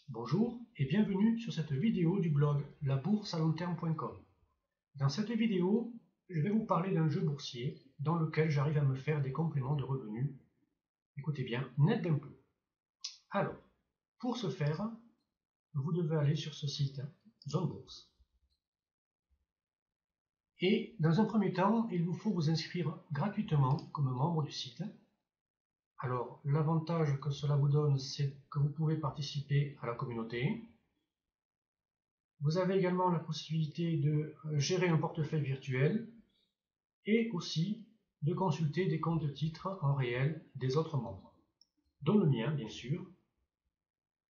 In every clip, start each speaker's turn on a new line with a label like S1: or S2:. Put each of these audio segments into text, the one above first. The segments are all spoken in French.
S1: Bonjour et bienvenue sur cette vidéo du blog laboursalongterme.com. Dans cette vidéo, je vais vous parler d'un jeu boursier dans lequel j'arrive à me faire des compléments de revenus, écoutez bien, net d'impôts. Alors, pour ce faire, vous devez aller sur ce site, Zone Bourse. Et dans un premier temps, il vous faut vous inscrire gratuitement comme membre du site. Alors, l'avantage que cela vous donne, c'est que vous pouvez participer à la communauté. Vous avez également la possibilité de gérer un portefeuille virtuel et aussi de consulter des comptes titres en réel des autres membres, dont le mien bien sûr,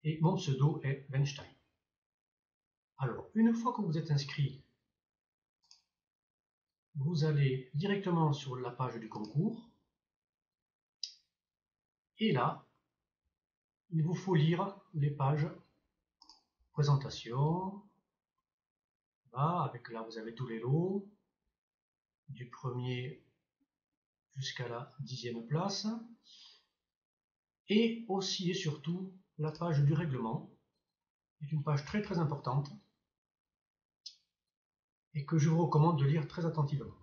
S1: et mon pseudo est Weinstein. Alors, une fois que vous êtes inscrit, vous allez directement sur la page du concours, et là, il vous faut lire les pages présentation, là, avec là vous avez tous les lots, du premier jusqu'à la 10e place, et aussi et surtout la page du règlement, qui est une page très très importante, et que je vous recommande de lire très attentivement.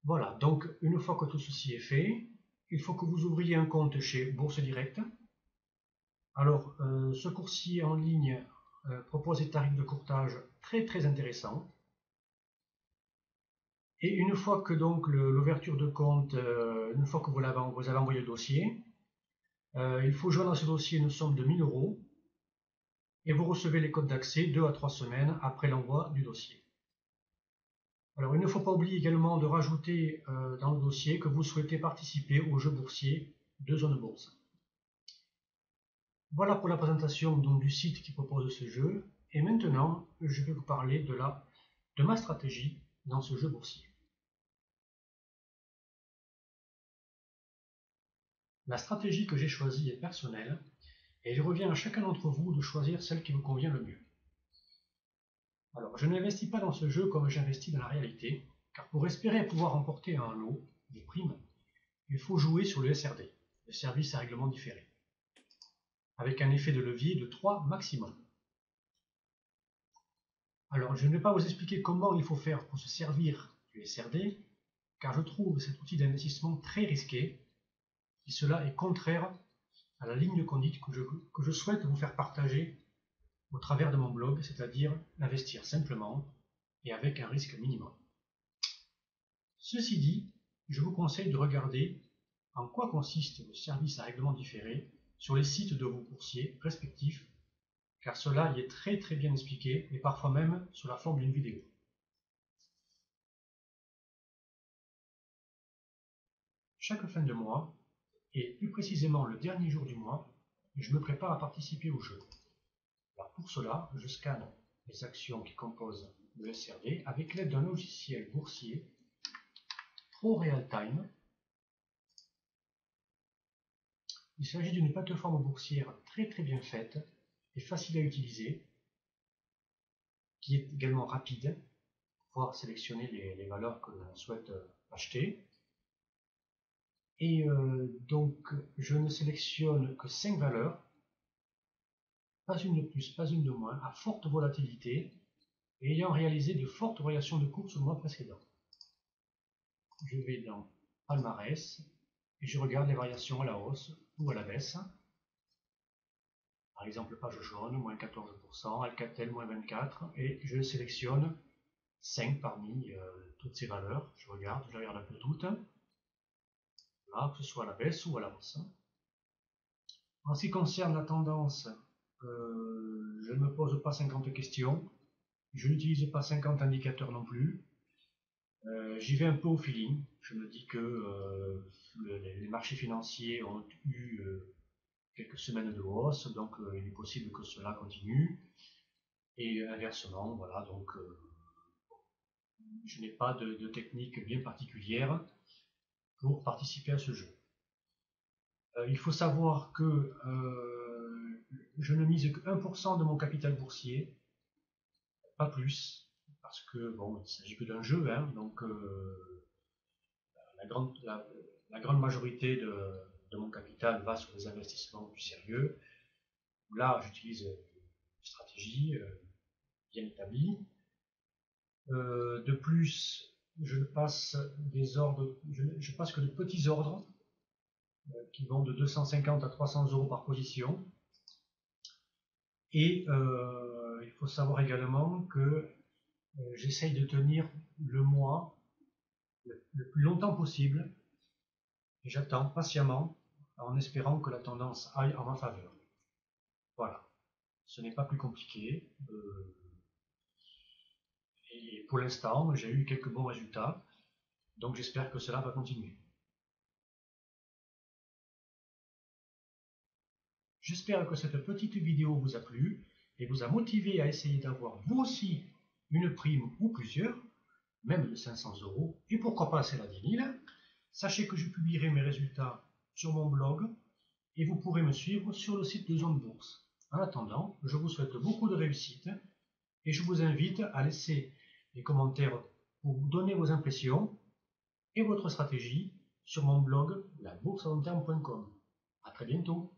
S1: Voilà, donc une fois que tout ceci est fait, il faut que vous ouvriez un compte chez Bourse Direct. Alors, ce coursier en ligne propose des tarifs de courtage très très intéressants. Et une fois que donc l'ouverture de compte, une fois que vous avez envoyé le dossier, il faut joindre à ce dossier une somme de 1000 € et vous recevez les codes d'accès 2 à 3 semaines après l'envoi du dossier. Alors, il ne faut pas oublier également de rajouter dans le dossier que vous souhaitez participer au jeu boursier de Zone Bourse. Voilà pour la présentation donc, du site qui propose ce jeu. Et maintenant, je vais vous parler de ma stratégie dans ce jeu boursier. La stratégie que j'ai choisie est personnelle et il revient à chacun d'entre vous de choisir celle qui vous convient le mieux. Alors, je n'investis pas dans ce jeu comme j'investis dans la réalité, car pour espérer pouvoir remporter un lot, des primes, il faut jouer sur le SRD, le service à règlement différé, avec un effet de levier de 3 maximum. Alors, je ne vais pas vous expliquer comment il faut faire pour se servir du SRD, car je trouve cet outil d'investissement très risqué, et cela est contraire à la ligne de conduite que je souhaite vous faire partager au travers de mon blog, c'est-à-dire investir simplement et avec un risque minimum. Ceci dit, je vous conseille de regarder en quoi consiste le service à règlement différé sur les sites de vos coursiers respectifs, car cela y est très très bien expliqué et parfois même sous la forme d'une vidéo. Chaque fin de mois, et plus précisément le dernier jour du mois, je me prépare à participer au jeu. Alors pour cela, je scanne les actions qui composent le SRD avec l'aide d'un logiciel boursier ProRealTime. Il s'agit d'une plateforme boursière très très bien faite et facile à utiliser, qui est également rapide pour pouvoir sélectionner les valeurs que l'on souhaite acheter. Et donc je ne sélectionne que 5 valeurs, pas une de plus, pas une de moins, à forte volatilité et ayant réalisé de fortes variations de cours sur le mois précédent. Je vais dans Palmarès et je regarde les variations à la hausse ou à la baisse. Par exemple, page jaune, moins 14%, Alcatel, moins 24%, et je sélectionne 5 parmi toutes ces valeurs. Je regarde un peu toutes, là, que ce soit à la baisse ou à la hausse. En ce qui concerne la tendance, je ne me pose pas 50 questions, je n'utilise pas 50 indicateurs non plus. J'y vais un peu au feeling. Je me dis que les marchés financiers ont eu quelques semaines de hausse, donc il est possible que cela continue. Et inversement, voilà, donc je n'ai pas de technique bien particulière pour participer à ce jeu. Il faut savoir que je ne mise que 1% de mon capital boursier, pas plus, parce que bon, il ne s'agit que d'un jeu, hein, donc la grande majorité de mon capital va sur des investissements plus sérieux. Là, j'utilise une stratégie bien établie. De plus, je passe des ordres, je passe que de petits ordres qui vont de 250 à 300 euros par position. Et il faut savoir également que j'essaye de tenir le mois le plus longtemps possible et j'attends patiemment en espérant que la tendance aille en ma faveur. Voilà, ce n'est pas plus compliqué. Et pour l'instant, j'ai eu quelques bons résultats, donc j'espère que cela va continuer. J'espère que cette petite vidéo vous a plu et vous a motivé à essayer d'avoir vous aussi une prime ou plusieurs, même de 500 euros, et pourquoi pas celle à 10 000. Sachez que je publierai mes résultats sur mon blog et vous pourrez me suivre sur le site de Zone Bourse. En attendant, je vous souhaite beaucoup de réussite et je vous invite à laisser des commentaires pour vous donner vos impressions et votre stratégie sur mon blog labourselongterme.com. À très bientôt.